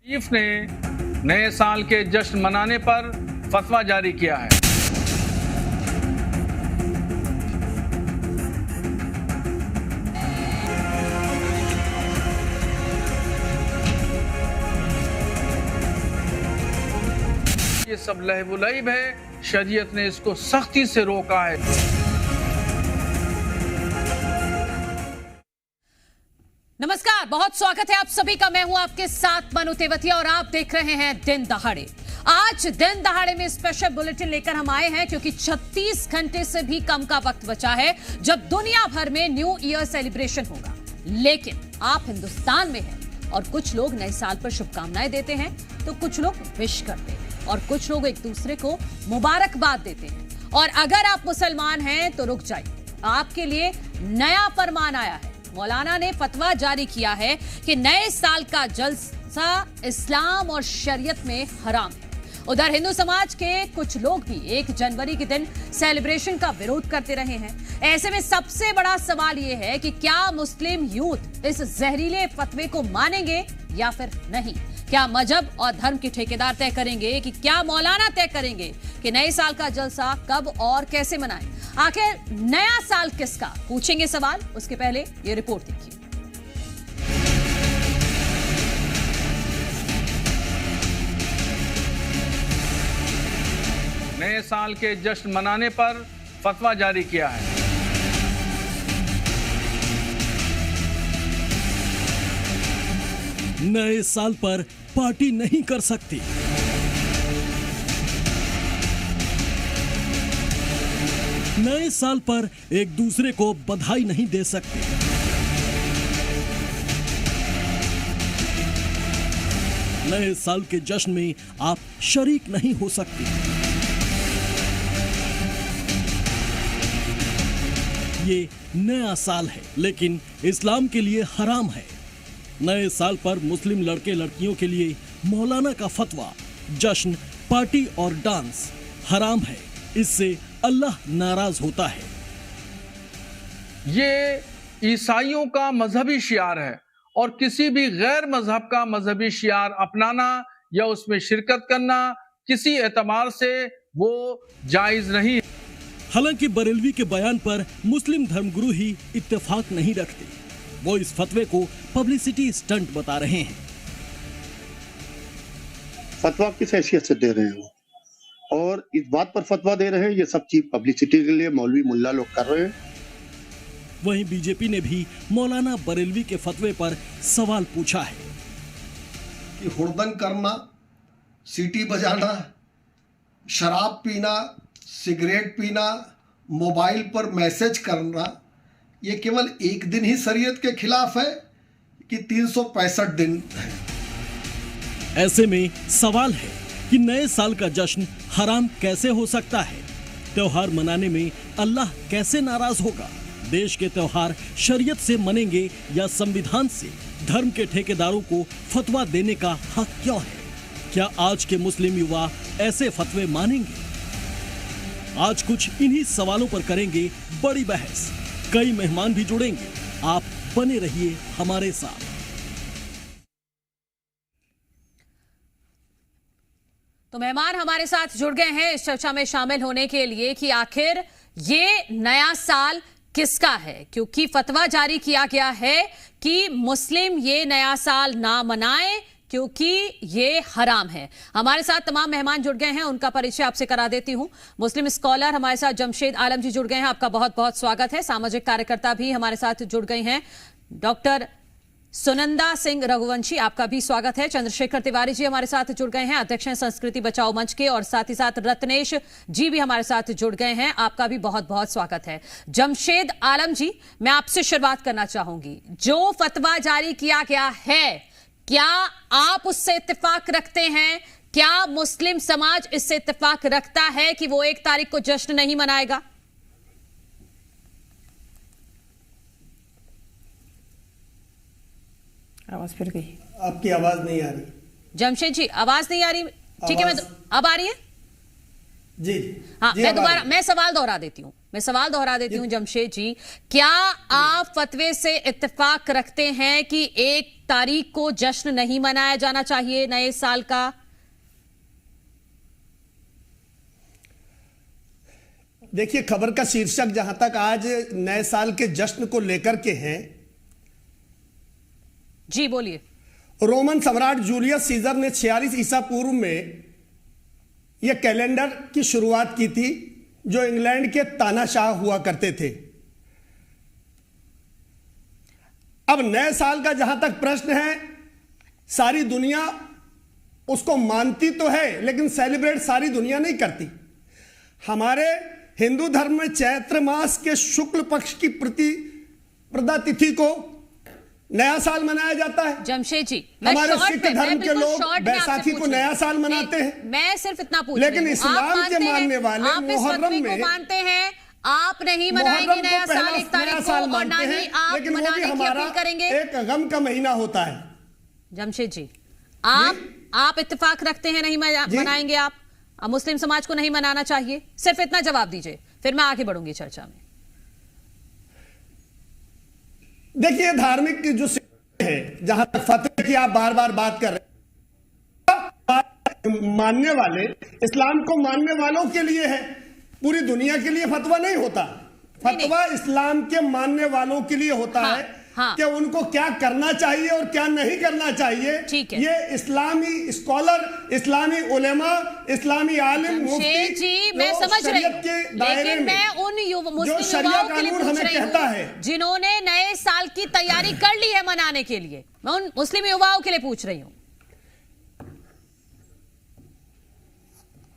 Chief ने नए साल के जश्न मनाने पर फतवा जारी किया है। ये सब लहबुलैब है, शरीयत ने इसको सख्ती से रोका है। नमस्कार, बहुत स्वागत है आप सभी का। मैं हूं आपके साथ मनु तेवतिया और आप देख रहे हैं दिन दहाड़े। आज दिन दहाड़े में स्पेशल बुलेटिन लेकर हम आए हैं क्योंकि 36 घंटे से भी कम का वक्त बचा है जब दुनिया भर में न्यू ईयर सेलिब्रेशन होगा। लेकिन आप हिंदुस्तान में हैं और कुछ लोग नए साल पर शुभकामनाएं देते हैं, तो कुछ लोग विश करते हैं और कुछ लोग एक दूसरे को मुबारकबाद देते हैं। और अगर आप मुसलमान हैं तो रुक जाइए, आपके लिए नया फरमान आया है। मौलाना ने फतवा जारी किया है कि नए साल का जलसा इस्लाम और शरीयत में हराम है। उधर हिंदू समाज के कुछ लोग भी 1 जनवरी के दिन सेलिब्रेशन का विरोध करते रहे हैं। ऐसे में सबसे बड़ा सवाल यह है कि क्या मुस्लिम यूथ इस जहरीले फतवे को मानेंगे या फिर नहीं। क्या मजहब और धर्म के ठेकेदार तय करेंगे कि क्या मौलाना तय करेंगे कि नए साल का जलसा कब और कैसे मनाएं। आखिर नया साल किसका, पूछेंगे सवाल। उसके पहले ये रिपोर्ट देखिए। नए साल के जश्न मनाने पर फतवा जारी किया है। नए साल पर पार्टी नहीं कर सकती। नए साल पर एक दूसरे को बधाई नहीं दे सकते। नए साल के जश्न में आप शरीक नहीं हो सकते। ये नया साल है, लेकिन इस्लाम के लिए हराम है। नए साल पर मुस्लिम लड़के लड़कियों के लिए मौलाना का फतवा, जश्न, पार्टी और डांस हराम है। इससे अल्लाह नाराज होता है। ये ईसाइयों का मजहबी शियार है और किसी भी गैर मजहब का मजहबी शियार अपनाना या उसमें शिरकत करना किसी एतबार से वो जायज नहीं है। हालांकि बरेलवी के बयान पर मुस्लिम धर्मगुरु ही इत्तेफाक नहीं रखते। वो इस फतवे को पब्लिसिटी स्टंट बता रहे हैं। फतवा किस हैसियत से दे रहे हैं वो, और इस बात पर फतवा दे रहे हैं, ये सब चीज पब्लिसिटी के लिए मौलवी मुल्ला लोग कर रहे हैं। वहीं बीजेपी ने भी मौलाना बरेलवी के फतवे पर सवाल पूछा है कि हुड़दंग करना, सीटी बजाना, शराब पीना, सिगरेट पीना, मोबाइल पर मैसेज करना, ये केवल एक दिन ही शरीयत के खिलाफ है कि 365 दिन है। ऐसे में सवाल है कि नए साल का जश्न हराम कैसे हो सकता है। त्योहार मनाने में अल्लाह कैसे नाराज होगा। देश के त्योहार शरीयत से मनेंगे या संविधान से। धर्म के ठेकेदारों को फतवा देने का हक क्यों है। क्या आज के मुस्लिम युवा ऐसे फतवे मानेंगे। आज कुछ इन्हीं सवालों पर करेंगे बड़ी बहस। कई मेहमान भी जुड़ेंगे। आप बने रहिए हमारे साथ। तो मेहमान हमारे साथ जुड़ गए हैं इस चर्चा में शामिल होने के लिए कि आखिर ये नया साल किसका है, क्योंकि फतवा जारी किया गया है कि मुस्लिम ये नया साल ना मनाएं क्योंकि ये हराम है। हमारे साथ तमाम मेहमान जुड़ गए हैं, उनका परिचय आपसे करा देती हूं। मुस्लिम स्कॉलर हमारे साथ जमशेद आलम जी जुड़ गए हैं, आपका बहुत बहुत स्वागत है। सामाजिक कार्यकर्ता भी हमारे साथ जुड़ गए हैं, डॉक्टर सुनंदा सिंह रघुवंशी, आपका भी स्वागत है। चंद्रशेखर तिवारी जी हमारे साथ जुड़ गए हैं, अध्यक्ष हैं संस्कृति बचाओ मंच के, और साथ ही साथ रत्नेश जी भी हमारे साथ जुड़ गए हैं, आपका भी बहुत बहुत स्वागत है। जमशेद आलम जी, मैं आपसे शुरुआत करना चाहूंगी। जो फतवा जारी किया गया है, क्या आप उससे इत्तेफाक रखते हैं? क्या मुस्लिम समाज इससे इत्तेफाक रखता है कि वो 1 तारीख को जश्न नहीं मनाएगा? आवाज फिर गई। आपकी आवाज नहीं आ रही। जमशेद जी, आवाज नहीं आ रही? ठीक है, मैं अब आ रही है जी। हाँ, जी, मैं सवाल दोहरा देती हूँ। जमशेद जी, क्या आप फतवे से इत्तेफाक रखते हैं कि 1 तारीख को जश्न नहीं मनाया जाना चाहिए नए साल का? देखिए, खबर का शीर्षक जहां तक आज नए साल के जश्न को लेकर के हैं, जी बोलिए। रोमन सम्राट जूलियस सीजर ने 46 ईसा पूर्व में यह कैलेंडर की शुरुआत की थी, जो इंग्लैंड के तानाशाह हुआ करते थे। अब नए साल का जहां तक प्रश्न है, सारी दुनिया उसको मानती तो है, लेकिन सेलिब्रेट सारी दुनिया नहीं करती। हमारे हिंदू धर्म में चैत्र मास के शुक्ल पक्ष की प्रतिपदा तिथि को नया साल मनाया जाता है। जमशेद जी, हमारे सिख धर्म के लोग बैसाखी को नया साल मनाते हैं। मैं सिर्फ इतना पूछ लेकिन इस्लाम के मानने वाले मुहर्रम में मानते हैं, आप नहीं मनाएंगे नया साल 1 तारीख को, और ना ही आप मनाने की अपील करेंगे। एक गम का महीना होता है। जमशेद जी, आप इत्तेफाक रखते हैं नहीं मनाएंगे आप? मुस्लिम समाज को नहीं मनाना चाहिए? सिर्फ इतना जवाब दीजिए, फिर मैं आगे बढ़ूंगी चर्चा में। देखिए, धार्मिक जो है, जहां तक फतवे की आप बार बार बात कर रहे हैं, मानने वाले, इस्लाम को मानने वालों के लिए है, पूरी दुनिया के लिए फतवा नहीं होता। फतवा इस्लाम के मानने वालों के लिए होता है कि उनको क्या करना चाहिए और क्या नहीं करना चाहिए। ये इस्लामी स्कॉलर, इस्लामी उलेमा, इस्लामी आलिम, मुफ्ती जी, मैं समझ रही हूं, लेकिन मैं उन मुस्लिम युवाओं के लिए पूछ रही हूं जिन्होंने नए साल की तैयारी कर ली है मनाने के लिए। मैं उन मुस्लिम युवाओं के लिए पूछ रही हूं।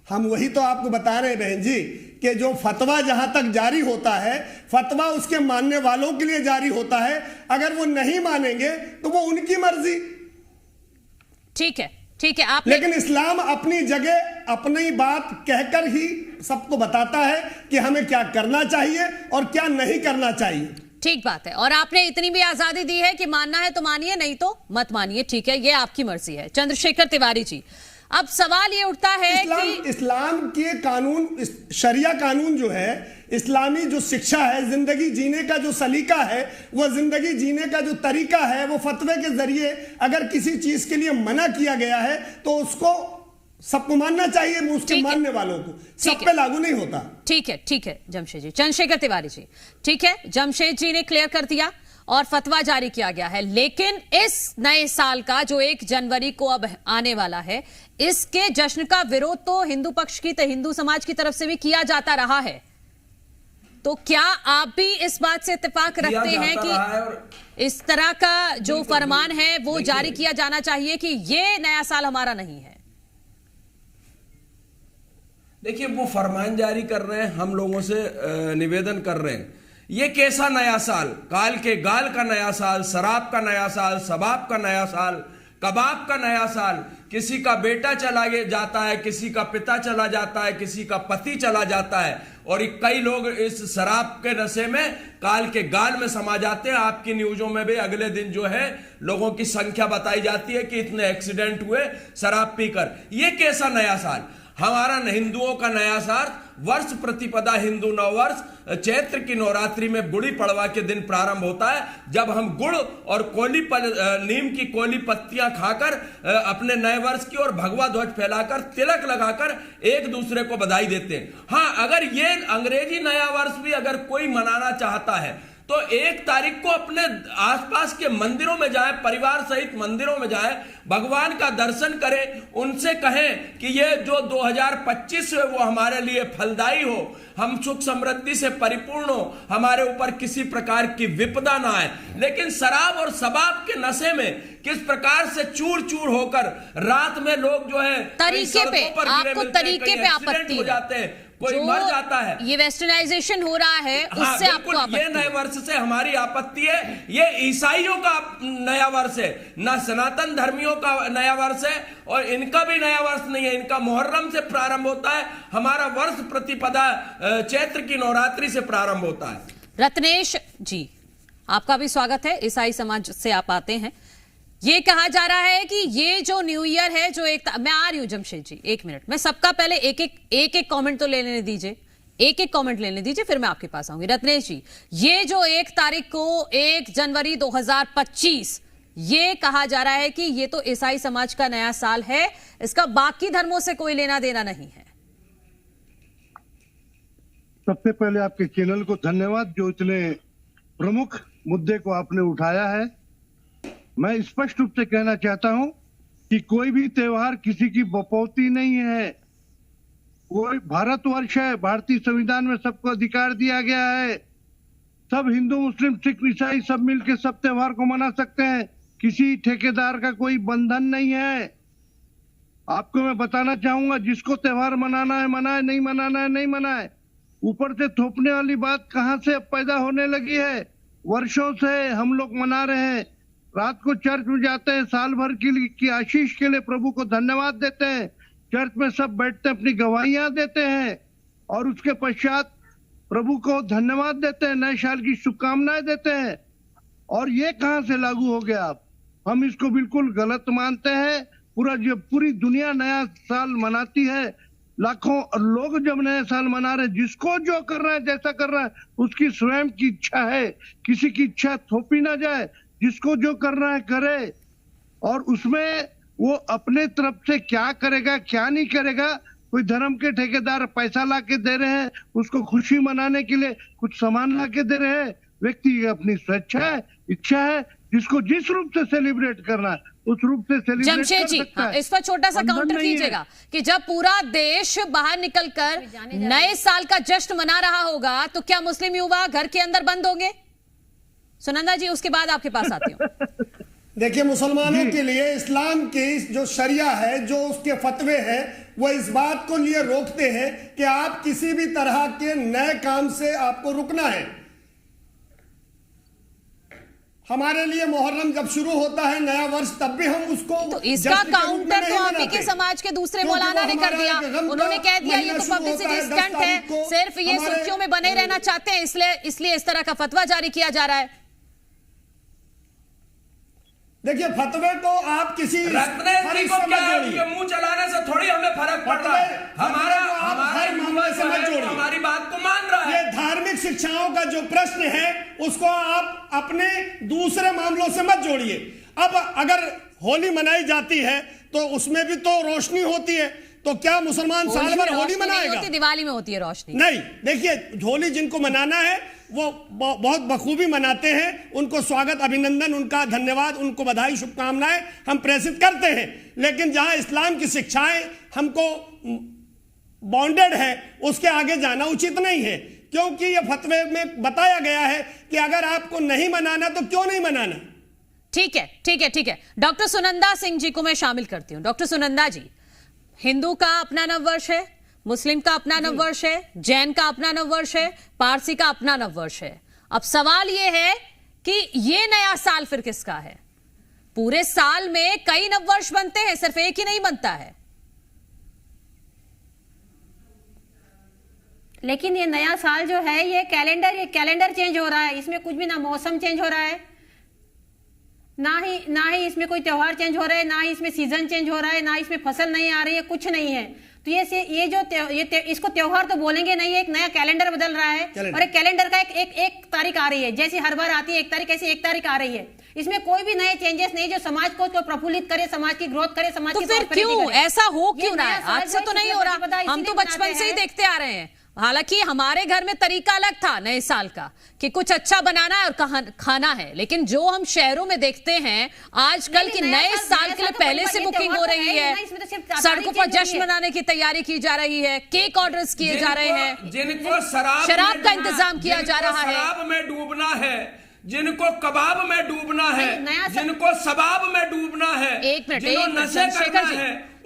हम वही तो आपको बता रहे हैं बहन जी, कि जो फतवा जहां तक जारी होता है, फतवा उसके मानने वालों के लिए जारी होता है। अगर वो नहीं मानेंगे तो वो उनकी मर्जी। ठीक है, ठीक है। आप लेकिन इस्लाम अपनी जगह अपनी बात कहकर ही सबको बताता है कि हमें क्या करना चाहिए और क्या नहीं करना चाहिए। ठीक बात है, और आपने इतनी भी आजादी दी है कि मानना है तो मानिए, नहीं तो मत मानिए। ठीक है, ये आपकी मर्जी है। चंद्रशेखर तिवारी जी, अब सवाल ये उठता है कि इस्लाम के कानून, शरिया कानून जो है, इस्लामी जो शिक्षा है, जिंदगी जीने का जो सलीका है, वो जिंदगी जीने का जो तरीका है, वो फतवे के जरिए अगर किसी चीज के लिए मना किया गया है तो उसको सबको मानना चाहिए, उसके मानने वालों को। सब पे लागू नहीं होता। ठीक है, ठीक है जमशेद जी। चंद्रशेखर तिवारी जी, ठीक है, जमशेद जी ने क्लियर कर दिया और फतवा जारी किया गया है। लेकिन इस नए साल का जो 1 जनवरी को अब आने वाला है, इसके जश्न का विरोध तो हिंदू पक्ष की, हिंदू समाज की तरफ से भी किया जाता रहा है। तो क्या आप भी इस बात से इत्तेफाक रखते हैं कि इस तरह का जो फरमान है वो जारी किया जाना चाहिए कि ये नया साल हमारा नहीं है? देखिए, वो फरमान जारी कर रहे हैं, हम लोगों से निवेदन कर रहे हैं। ये कैसा नया साल? काल के गाल का नया साल, शराब का नया साल, शबाब का नया साल, कबाब का नया साल। किसी का बेटा चला जाता है, किसी का पिता चला जाता है, किसी का पति चला जाता है, और कई लोग इस शराब के नशे में काल के गाल में समा जाते हैं। आपकी न्यूज़ों में भी अगले दिन जो है लोगों की संख्या बताई जाती है कि इतने एक्सीडेंट हुए शराब पीकर। ये कैसा नया साल? हमारा हिंदुओं का नया साल वर्ष प्रतिपदा हिंदू नववर्ष चैत्र की नवरात्रि में गुड़ी पड़वा के दिन प्रारंभ होता है, जब हम गुड़ और नीम की कोली पत्तियां खाकर अपने नए वर्ष की और भगवा ध्वज फैलाकर तिलक लगाकर एक दूसरे को बधाई देते हैं। हाँ, अगर ये अंग्रेजी नया वर्ष भी अगर कोई मनाना चाहता है तो 1 तारीख को अपने आसपास के मंदिरों में जाए, परिवार सहित मंदिरों में जाए, भगवान का दर्शन करें, उनसे कहें कि ये जो 2025 है वो हमारे लिए फलदायी हो, हम सुख समृद्धि से परिपूर्ण हो, हमारे ऊपर किसी प्रकार की विपदा ना आए। लेकिन शराब और शबाब के नशे में किस प्रकार से चूर चूर होकर रात में लोग जो है तरीके पे, आपको तरीके पे आपत्ति हो जाते हैं, कोई मर जाता है। ये वेस्टर्नाइजेशन हो रहा है, उससे आपको आपत्ति? ये नए वर्ष से हमारी आपत्ति है। ये ईसाइयों का नया वर्ष है, ना सनातन धर्मियों का नया वर्ष है, और इनका भी नया वर्ष नहीं है। इनका मुहर्रम से प्रारंभ होता है, हमारा वर्ष प्रतिपदा चैत्र की नवरात्रि से प्रारंभ होता है। रत्नेश जी, आपका भी स्वागत है। ईसाई समाज से आप आते हैं। ये कहा जा रहा है कि ये जो न्यू ईयर है, जो मैं आ रही हूं जमशेद जी, 1 मिनट, मैं सबका पहले एक एक कमेंट तो लेने दीजिए, एक कमेंट लेने दीजिए, फिर मैं आपके पास आऊंगी। रत्नेश जी, ये जो 1 तारीख को 1 जनवरी 2025 ये कहा जा रहा है कि ये तो ईसाई समाज का नया साल है, इसका बाकी धर्मों से कोई लेना देना नहीं है। सबसे पहले आपके चैनल को धन्यवाद जो इतने प्रमुख मुद्दे को आपने उठाया है। मैं स्पष्ट रूप से कहना चाहता हूं कि कोई भी त्योहार किसी की बपौती नहीं है। कोई भारतवर्ष है, भारतीय संविधान में सबको अधिकार दिया गया है। सब हिंदू मुस्लिम सिख ईसाई सब मिलकर सब त्योहार को मना सकते हैं। किसी ठेकेदार का कोई बंधन नहीं है। आपको मैं बताना चाहूंगा, जिसको त्योहार मनाना है मनाए, नहीं मनाना है नहीं मनाए। ऊपर से थोपने वाली बात कहां से पैदा होने लगी है? वर्षों से हम लोग मना रहे हैं। रात को चर्च में जाते हैं, साल भर की आशीष के लिए प्रभु को धन्यवाद देते हैं। चर्च में सब बैठते हैं, अपनी गवाहियां देते हैं और उसके पश्चात प्रभु को धन्यवाद देते हैं, नए साल की शुभकामनाएं देते हैं। और ये कहां से लागू हो गया? आप हम इसको बिल्कुल गलत मानते हैं। पूरी दुनिया नया साल मनाती है। लाखों लोग जब नया साल मना रहे, जिसको जो कर रहा है जैसा कर रहा है उसकी स्वयं की इच्छा है। किसी की इच्छा थोपी ना जाए। जिसको जो करना है करे, और उसमें वो अपने तरफ से क्या करेगा क्या नहीं करेगा। कोई धर्म के ठेकेदार पैसा ला के दे रहे हैं, उसको खुशी मनाने के लिए कुछ सामान ला के दे रहे हैं। व्यक्ति अपनी स्वेच्छा है, इच्छा है, जिसको जिस रूप से सेलिब्रेट करना है उस रूप से सेलिब्रेट कर सकता है। इस पर छोटा सा काउंटर कीजिएगा कि जब पूरा देश बाहर निकलकर नए साल का जश्न मना रहा होगा तो क्या मुस्लिम युवा घर के अंदर बंद होंगे? सुनंदा जी, उसके बाद आपके पास आती हूँ। देखिए, मुसलमानों के लिए इस्लाम की जो शरिया है, जो उसके फतवे हैं, वो इस बात को लिए रोकते हैं कि आप किसी भी तरह के नए काम से आपको रुकना है। हमारे लिए मुहर्रम जब शुरू होता है, नया वर्ष, तब भी हम उसको तो इसका काउंटर तो आप ही के समाज के दूसरे मौलाना ने कर दिया। उन्होंने कह दिया ये तो पब्लिसिटी स्टंट है, सिर्फ ये सुर्खियों में बने रहना चाहते हैं, इसलिए इस तरह का फतवा जारी किया जा रहा है। देखिए, फतवे को आप किसी रत्नेश जी को क्या उनके मुंह चलाने से थोड़ी हमें फर्क पड़ रहा है। हमारी बात को मान रहा है। ये धार्मिक शिक्षाओं का जो प्रश्न है उसको आप अपने दूसरे मामलों से मत जोड़िए। अब अगर होली मनाई जाती है तो उसमें भी तो रोशनी होती है, तो क्या मुसलमान साल भर होली मनाएगा? दिवाली में होती है रोशनी। नहीं, देखिए, होली जिनको मनाना है वो बहुत बखूबी मनाते हैं। उनको स्वागत, अभिनंदन, उनका धन्यवाद, उनको बधाई, शुभकामनाएं हम प्रेषित करते हैं। लेकिन जहां इस्लाम की शिक्षाएं हमको बाउंडेड है, उसके आगे जाना उचित नहीं है, क्योंकि ये फतवे में बताया गया है कि अगर आपको नहीं मनाना तो क्यों नहीं मनाना। ठीक है, ठीक है, ठीक है। डॉक्टर सुनंदा सिंह जी को मैं शामिल करती हूं। डॉक्टर सुनंदा जी, हिंदू का अपना नववर्ष है, मुस्लिम का अपना नववर्ष है, जैन का अपना नववर्ष है, पारसी का अपना नववर्ष है। अब सवाल यह है कि ये नया साल फिर किसका है? पूरे साल में कई नववर्ष बनते हैं, सिर्फ एक ही नहीं बनता है। लेकिन ये नया साल जो है, ये कैलेंडर चेंज हो रहा है। इसमें कुछ भी ना मौसम चेंज हो रहा है, ना ही इसमें कोई त्योहार चेंज हो रहा है, ना ही इसमें सीजन चेंज हो रहा है, ना इसमें फसल नहीं आ रही है, कुछ नहीं है। तो इसको त्योहार तो बोलेंगे नहीं, एक नया कैलेंडर बदल रहा है। और एक कैलेंडर का एक तारीख आ रही है, जैसे हर बार आती है एक तारीख, ऐसी एक तारीख आ रही है। इसमें कोई भी नए चेंजेस नहीं जो समाज को प्रफुल्लित करे, समाज की ग्रोथ करे, समाज की। तो फिर क्यों ऐसा हो क्यों रहा है? आज से तो नहीं हो रहा, हम तो बचपन से ही देखते आ रहे हैं। हालांकि हमारे घर में तरीका अलग था नए साल का कि कुछ अच्छा बनाना है और खाना है, लेकिन जो हम शहरों में देखते हैं आजकल की नए साल के लिए पहले से बुकिंग हो रही है, सड़कों पर जश्न मनाने की तैयारी की जा रही है, केक ऑर्डर्स किए जा रहे हैं, जिनको शराब का इंतजाम किया जा रहा है, शराब में डूबना है, जिनको कबाब में डूबना है, जिनको शबाब में डूबना है, एक मिनट चंद्रशेखर जी,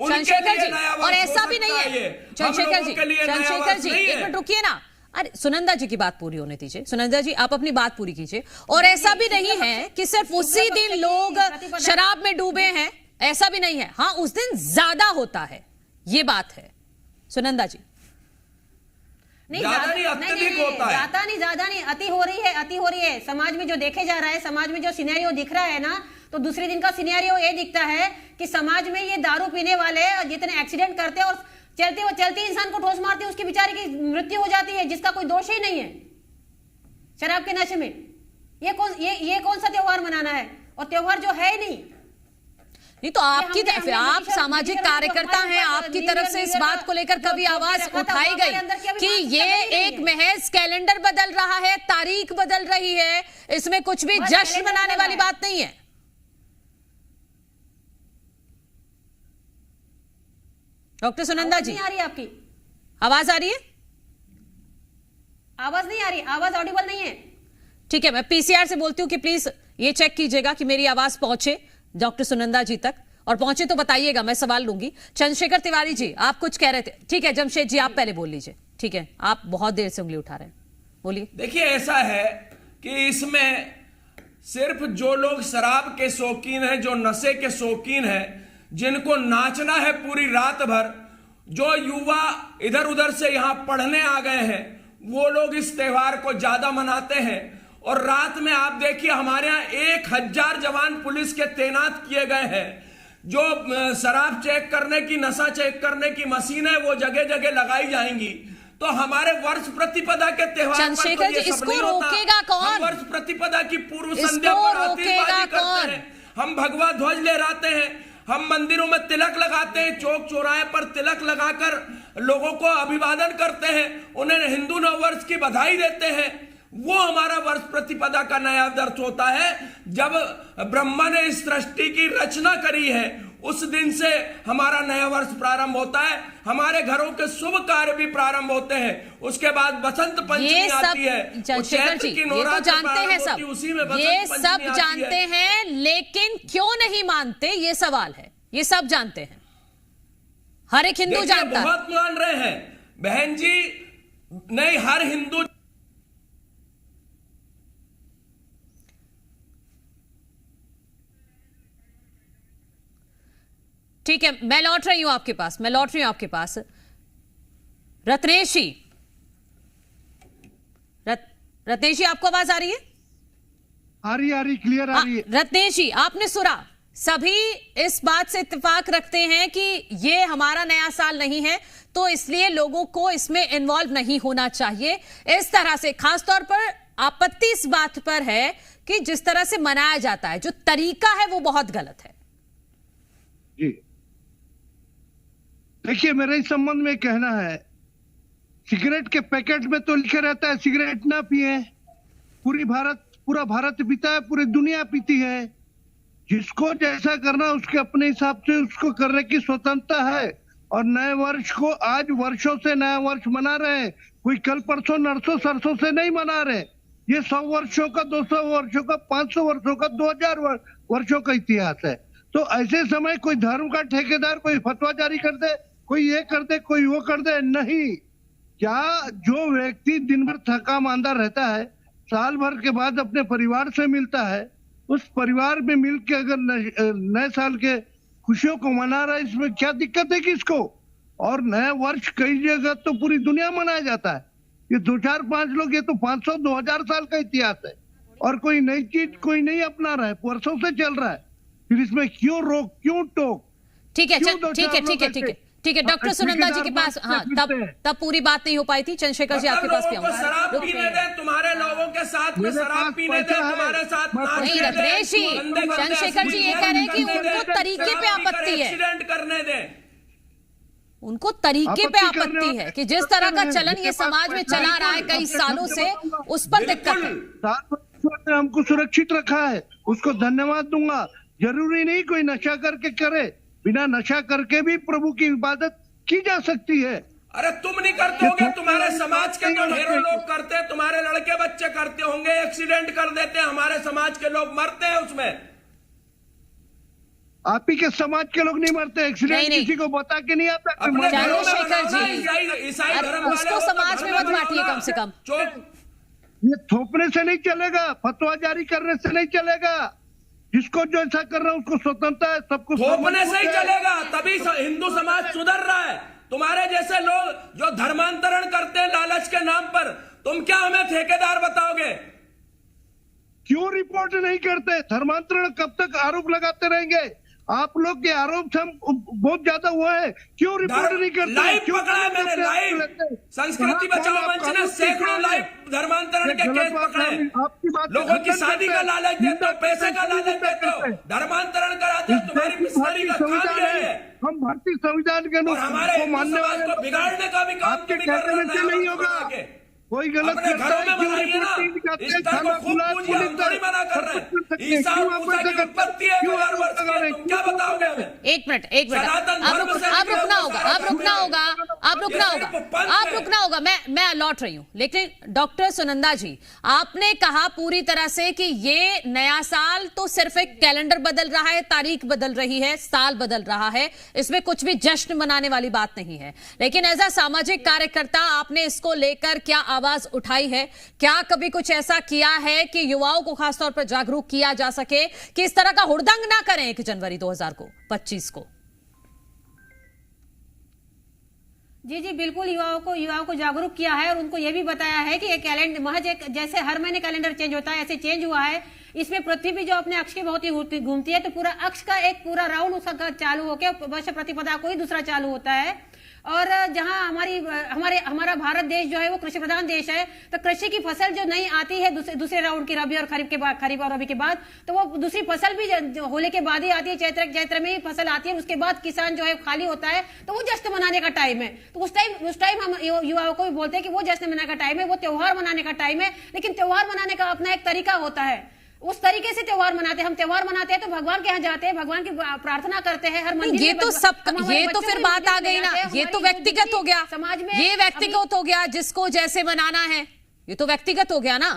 और ऐसा भी नहीं है चंद्रशेखर जी, एक मिनट रुकिए ना। अरे सुनंदा जी की बात पूरी होने दीजिए। सुनंदा जी, आप अपनी बात पूरी कीजिए। और ऐसा भी नहीं है कि सिर्फ उसी दिन लोग शराब में डूबे हैं, ऐसा भी नहीं है। हाँ, उस दिन ज्यादा होता है, ये बात है। सुनंदा जी, ज्यादा नहीं, अति हो रही है। समाज में जो देखे जा रहा है, समाज में जो सिनेरियो दिख रहा है ना, तो दूसरे दिन का सिनेरियो ये दिखता है कि समाज में ये दारू पीने वाले जितने एक्सीडेंट करते हैं और चलते इंसान को ठोस मारते हैं, उसकी बेचारे की मृत्यु हो जाती है, जिसका कोई दोष ही नहीं है शराब के नशे में। ये कौन सा त्योहार मनाना है? और त्योहार जो है ही नहीं। तो आपकी हमने आप नीतीश सामाजिक नीतीश कार्यकर्ता हमारे हैं, ऊपर आपकी न्यू तरफ ईयर से इस न्यू ईयर बात को लेकर जो कभी जो आवाज रखा था, उठाई वो हमारे गई अंदर की अभी कि मानसिकता ये बदली नहीं एक है। महज कैलेंडर बदल रहा है, तारीख बदल रही है, इसमें कुछ भी बस जश्न कैलेंडर मनाने बदल वाली रहा है। बात नहीं है? डॉक्टर सुनंदा आवाज जी, नहीं आ रही आपकी? आवाज आ रही है? आवाज नहीं आ रही, आवाज ऑडिबल नहीं है। ठीक है, मैं पीसीआर से बोलती हूँ कि प्लीज ये चेक कीजिएगा कि मेरी आवाज पहुंचे डॉक्टर सुनंदा जी तक, और पहुंचे तो बताइएगा, मैं सवाल लूंगी। चंद्रशेखर तिवारी जी, आप कुछ कह रहे थे। ठीक है, जमशेद जी आप पहले बोल लीजिए। ठीक है, आप बहुत देर से उंगली उठा रहे हैं, बोलिए। देखिए, ऐसा है कि इसमें सिर्फ जो लोग शराब के शौकीन हैं, जो नशे के शौकीन हैं, जिनको नाचना है पूरी रात भर, जो युवा इधर उधर से यहां पढ़ने आ गए हैं, वो लोग इस त्योहार को ज्यादा मनाते हैं। और रात में आप देखिए, हमारे यहां 1000 जवान पुलिस के तैनात किए गए हैं। जो शराब चेक करने की, नशा चेक करने की मशीन है, वो जगह जगह लगाई जाएंगी। तो हमारे वर्ष प्रतिपदा के त्योहार पर चंद्रशेखर जी, इसको रोकेगा कौन? हम वर्ष प्रतिपदा की पूर्व इसको संध्या पर रोकेगा आतिशबाजी करते कौन? हैं, हम भगवा ध्वज लहराते हैं, हम मंदिरों में तिलक लगाते हैं, चौक चौराहे पर तिलक लगाकर लोगों को अभिवादन करते हैं, उन्हें हिंदू नववर्ष की बधाई देते हैं। वो हमारा वर्ष प्रतिपदा का नया दर्श होता है। जब ब्रह्मा ने इस सृष्टि की रचना करी है, उस दिन से हमारा नया वर्ष प्रारंभ होता है। हमारे घरों के शुभ कार्य भी प्रारंभ होते हैं। उसके बाद बसंत पंचमी आती है, चंद्रशेखर जी, ये तो जानते हैं सब, उसी में ये सब जानते हैं, लेकिन क्यों नहीं मानते, ये सवाल है। ये सब जानते हैं, हर एक हिंदू जानता है। बहुत मान रहे हैं बहन जी, नहीं हर हिंदू। ठीक है, मैं लौट रही हूं आपके पास। रत्नेश जी, रत्नेश जी, आपको आवाज आ रही है? आ रही क्लियर आ रही है। रत्नेश जी, आपने सुना, सभी इस बात से इत्तेफाक रखते हैं कि ये हमारा नया साल नहीं है, तो इसलिए लोगों को इसमें इन्वॉल्व नहीं होना चाहिए इस तरह से। खासतौर पर आपत्ति इस बात पर है कि जिस तरह से मनाया जाता है, जो तरीका है वो बहुत गलत है। जी देखिए, मेरे इस संबंध में कहना है, सिगरेट के पैकेट में तो लिखे रहता है सिगरेट ना पिए। पूरा भारत पीता है, पूरी दुनिया पीती है। जिसको जैसा करना उसके अपने हिसाब से उसको करने की स्वतंत्रता है। और नए वर्ष को आज वर्षों से नया वर्ष मना रहे हैं, कोई कल परसों नरसों सरसों से नहीं मना रहे। ये 100 वर्षों का, 200 वर्षों का, 500 वर्षों का, 2000 वर्षों का इतिहास है। तो ऐसे समय कोई धर्म का ठेकेदार कोई फतवा जारी कर दे, कोई ये कर दे, कोई वो कर दे, नहीं। क्या जो व्यक्ति दिन भर थका मांदा रहता है, साल भर के बाद अपने परिवार से मिलता है, उस परिवार में मिलकर अगर नए साल के खुशियों को मना रहा है, इसमें क्या दिक्कत है किसको? और नया वर्ष कई जगह तो पूरी दुनिया मनाया जाता है। ये 2, 4, 5 लोग, ये तो 500, 2000 साल का इतिहास है। और कोई नई चीज कोई नहीं अपना रहा है, वर्षों से चल रहा है। फिर इसमें क्यों रोक, क्यों टोक? ठीक है, डॉक्टर सुनंदा जी के पास, हाँ, तब पूरी बात नहीं हो पाई थी। चंद्रशेखर जी आपके पास भी आऊंगा। शराब पीने दे, तुम्हारे लोगों के साथ में शराब पीने दे, तुम्हारे साथ नहीं रत्नेश जी, चंद्रशेखर जी ये कह रहे हैं कि उनको तरीके पे आपत्ति है, एक्सीडेंट करने दे। उनको तरीके पे आपत्ति है कि जिस तरह का चलन ये समाज में चला रहा है कई सालों से, उस पर दिक्कत है। 7 वर्षों ने हमको सुरक्षित रखा है, उसको धन्यवाद दूंगा। जरूरी नहीं कोई नशा करके करे, बिना नशा करके भी प्रभु की इबादत की जा सकती है। अरे तुम नहीं करते होगे, तुम्हारे समाज के जो ढेरों लोग करते हैं, तुम्हारे लड़के बच्चे करते होंगे, एक्सीडेंट कर देते हैं, हमारे समाज के लोग मरते हैं उसमें। आप ही के समाज के लोग नहीं मरते, एक्सीडेंट किसी को बता के नहीं आता। चंद्रशेखर जी, ईसाई धर्म उसको समाज में मत बांटिए, कम से कम। ये थोपने से नहीं चलेगा, फतवा जारी करने से नहीं चलेगा। जिसको जो ऐसा कर रहा है उसको स्वतंत्रता है, सबको थोपने से ही चलेगा, तभी हिंदू समाज सुधर रहा है। तुम्हारे जैसे लोग जो धर्मांतरण करते हैं लालच के नाम पर, तुम क्या हमें ठेकेदार बताओगे? क्यों रिपोर्ट नहीं करते? धर्मांतरण कब तक आरोप लगाते रहेंगे? आप लोग के आरोप से हम बहुत ज्यादा वो है, क्यों रिपोर्ट नहीं करते? लाइव क्यों पकड़ा है मैंने, लाइव संस्कृति बचाओ मंच ने सैकड़ों लाइव धर्मांतरण के केस पकड़े। लोगों की शादी का लालच देते हो, पैसे का लालच देते हो, धर्मांतरण कराते हो, तुम्हारी पिछली का काम यही है। हम भारतीय संविधान के हमारे को मानने वाले को बिगाड़ने का भी काम आपके कहने से नहीं होगा। कोई गलत करता है क्यों रिपोर्ट नहीं दिखाते? खाना खुला है, पुलिस थोड़ी मना कर रहे हैं। ईसा मूसा की उत्पत्ति है 1000 वर्ष की, तुम क्या बताओगे हमें? एक मिनट आप रुकना होगा। मैं लौट रही हूं, लेकिन डॉक्टर सुनंदा जी, आपने कहा पूरी तरह से कि ये नया साल तो सिर्फ एक कैलेंडर बदल रहा है, तारीख बदल रही है, साल बदल रहा है, इसमें कुछ भी जश्न मनाने वाली बात नहीं है। लेकिन एज अ सामाजिक कार्यकर्ता आपने इसको लेकर क्या आवाज उठाई है? क्या कभी कुछ ऐसा किया है कि युवाओं को खासतौर पर जागरूक किया जा सके कि इस तरह का हुड़दंग ना करें 1 जनवरी 2025 को? जी बिल्कुल, युवाओं को जागरूक किया है और उनको यह भी बताया है कि ये कैलेंडर महज एक, जैसे हर महीने कैलेंडर चेंज होता है ऐसे चेंज हुआ है। इसमें पृथ्वी भी जो अपने अक्ष की बहुत ही घूमती है, तो पूरा अक्ष का एक पूरा राउंड उसका चालू होकर वर्ष प्रतिपदा को ही दूसरा चालू होता है। और जहां हमारा भारत देश जो है वो कृषि प्रधान देश है, तो कृषि की फसल जो नहीं आती है दूसरे राउंड की रबी और खरीफ के बाद, खरीफ और रबी के बाद, तो वो दूसरी फसल भी होली के बाद ही आती है। चैत्र में ही फसल आती है, उसके बाद किसान जो है खाली होता है, तो वो जश्न मनाने का टाइम है। तो उस टाइम हम युवाओं को भी बोलते हैं कि वो जश्न मनाने का टाइम है, वो त्योहार मनाने का टाइम है। लेकिन त्योहार मनाने का अपना एक तरीका होता है, उस तरीके से त्योहार मनाते हैं। हम त्योहार मनाते हैं तो भगवान के यहाँ जाते हैं, भगवान की प्रार्थना करते हैं हर मंदिर। ये तो फिर बात आ गई ना, ये तो व्यक्तिगत हो गया, समाज में ये व्यक्तिगत हो गया, जिसको जैसे मनाना है, ये तो व्यक्तिगत हो गया ना।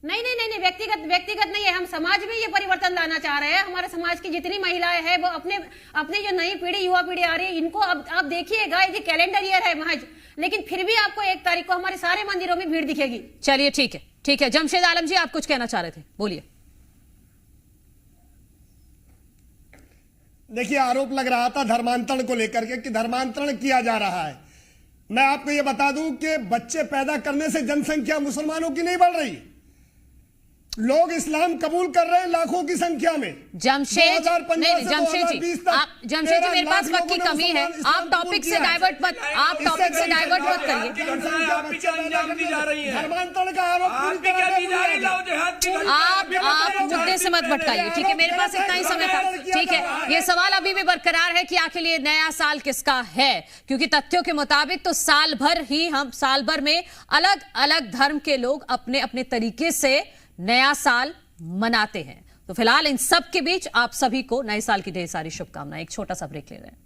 नहीं, व्यक्तिगत नहीं है। हम समाज में ये परिवर्तन लाना चाह रहे हैं। हमारे समाज की जितनी महिलाएं हैं वो अपने जो नई पीढ़ी, युवा पीढ़ी आ रही है, इनको अब आप देखिएगा, ये कैलेंडर ईयर है महज, लेकिन फिर भी आपको 1 तारीख को हमारे सारे मंदिरों में भीड़ दिखेगी। चलिए ठीक है। जमशेद आलम जी, आप कुछ कहना चाह रहे थे, बोलिए। देखिए, आरोप लग रहा था धर्मांतरण को लेकर के कि धर्मांतरण किया जा रहा है। मैं आपको यह बता दूं कि बच्चे पैदा करने से जनसंख्या मुसलमानों की नहीं बढ़ रही, लोग इस्लाम कबूल कर रहे हैं लाखों की संख्या में। जमशेद जी, मेरे पास वक्त की कमी है, आप टॉपिक से डाइवर्ट मत करिए। आप मुद्दे से मत भटकाइए, ठीक है? मेरे पास इतना ही समय था, ठीक है? ये सवाल अभी भी बरकरार है कि आखिर ये नया साल किसका है, क्योंकि तथ्यों के मुताबिक तो साल भर में अलग अलग धर्म के लोग अपने अपने तरीके से नया साल मनाते हैं। तो फिलहाल इन सब के बीच आप सभी को नए साल की ढेर सारी शुभकामनाएं। एक छोटा सा ब्रेक ले रहे हैं।